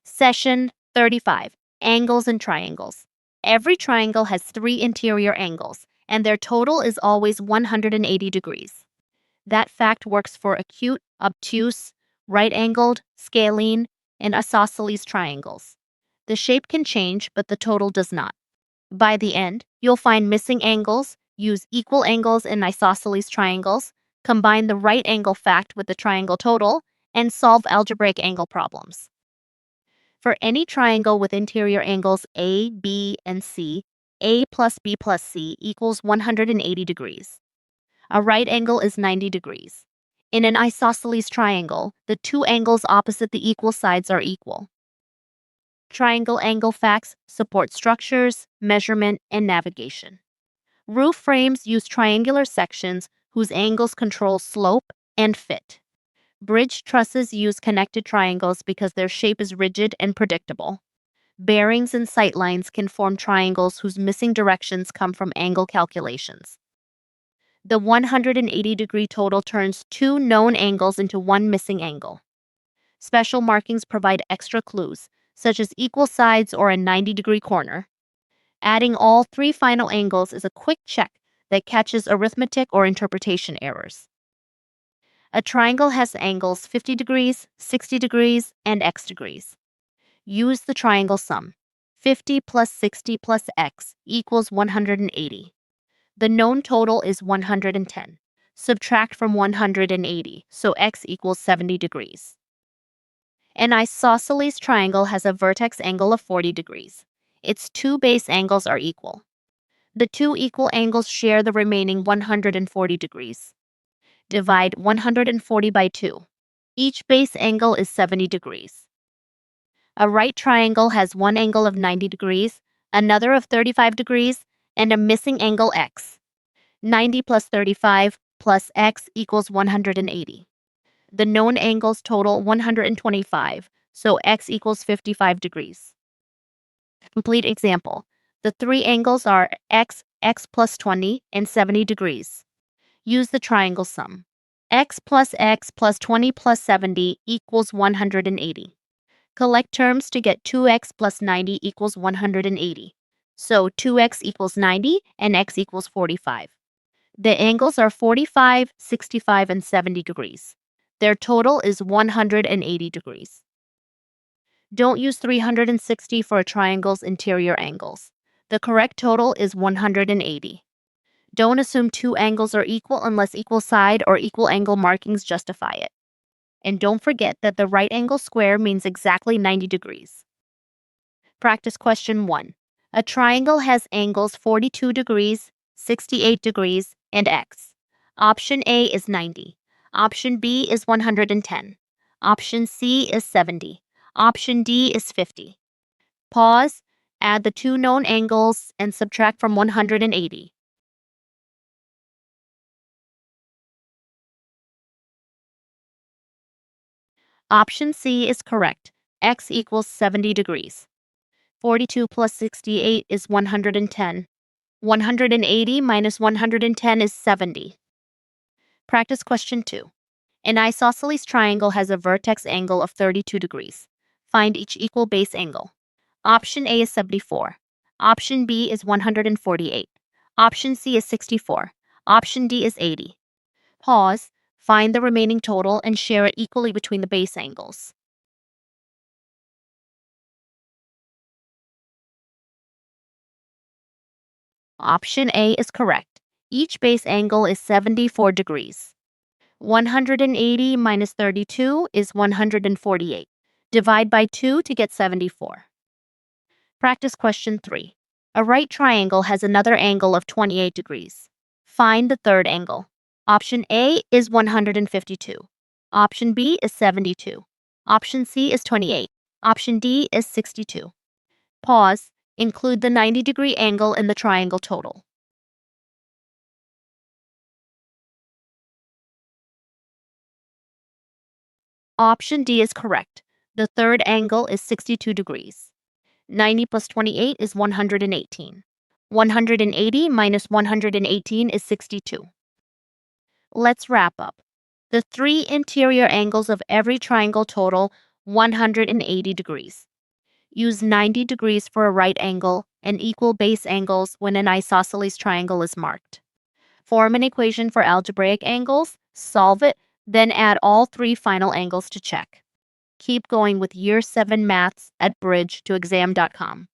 Session 35. Angles and triangles. Every triangle has 3 interior angles, and their total is always 180 degrees. That fact works for acute, obtuse, right-angled, scalene, and isosceles triangles. The shape can change, but the total does not. By the end, you'll find missing angles, use equal angles in isosceles triangles, combine the right angle fact with the triangle total, and solve algebraic angle problems. For any triangle with interior angles A, B, and C, A plus B plus C equals 180 degrees. A right angle is 90 degrees. In an isosceles triangle, the two angles opposite the equal sides are equal. Triangle angle facts support structures, measurement, and navigation. Roof frames use triangular sections whose angles control slope and fit. Bridge trusses use connected triangles because their shape is rigid and predictable. Bearings and sightlines can form triangles whose missing directions come from angle calculations. The 180-degree total turns two known angles into one missing angle. Special markings provide extra clues, such as equal sides or a 90-degree corner. Adding all three final angles is a quick check that catches arithmetic or interpretation errors. A triangle has angles 50 degrees, 60 degrees, and x degrees. Use the triangle sum. 50 plus 60 plus x equals 180. The known total is 110. Subtract from 180, so x equals 70 degrees. An isosceles triangle has a vertex angle of 40 degrees. Its two base angles are equal. The two equal angles share the remaining 140 degrees. Divide 140 by 2. Each base angle is 70 degrees. A right triangle has one angle of 90 degrees, another of 35 degrees, and a missing angle x. 90 plus 35 plus x equals 180. The known angles total 125, so x equals 55 degrees. Complete example. The three angles are x plus 20, and 70 degrees. Use the triangle sum. X plus 20 plus 70 equals 180. Collect terms to get 2x plus 90 equals 180. So 2x equals 90 and x equals 45. The angles are 45, 65, and 70 degrees. Their total is 180 degrees. Don't use 360 for a triangle's interior angles. The correct total is 180. Don't assume two angles are equal unless equal side or equal angle markings justify it. And don't forget that the right angle square means exactly 90 degrees. Practice question 1. A triangle has angles 42 degrees, 68 degrees, and x. Option A is 90. Option B is 110. Option C is 70. Option D is 50. Pause, add the two known angles, and subtract from 180. Option C is correct. X equals 70 degrees. 42 plus 68 is 110. 180 minus 110 is 70. Practice question 2. An isosceles triangle has a vertex angle of 32 degrees. Find each equal base angle. Option A is 74. Option B is 148. Option C is 64. Option D is 80. Pause, find the remaining total, and share it equally between the base angles. Option A is correct. Each base angle is 74 degrees. 180 minus 32 is 148. Divide by 2 to get 74. Practice question 3. A right triangle has another angle of 28 degrees. Find the third angle. Option A is 152. Option B is 72. Option C is 28. Option D is 62. Pause. Include the 90-degree angle in the triangle total. Option D is correct. The third angle is 62 degrees. 90 plus 28 is 118. 180 minus 118 is 62. Let's wrap up. The three interior angles of every triangle total 180 degrees. Use 90 degrees for a right angle and equal base angles when an isosceles triangle is marked. Form an equation for algebraic angles, solve it, then add all three final angles to check. Keep going with Year 7 Maths at bridge to exam.com.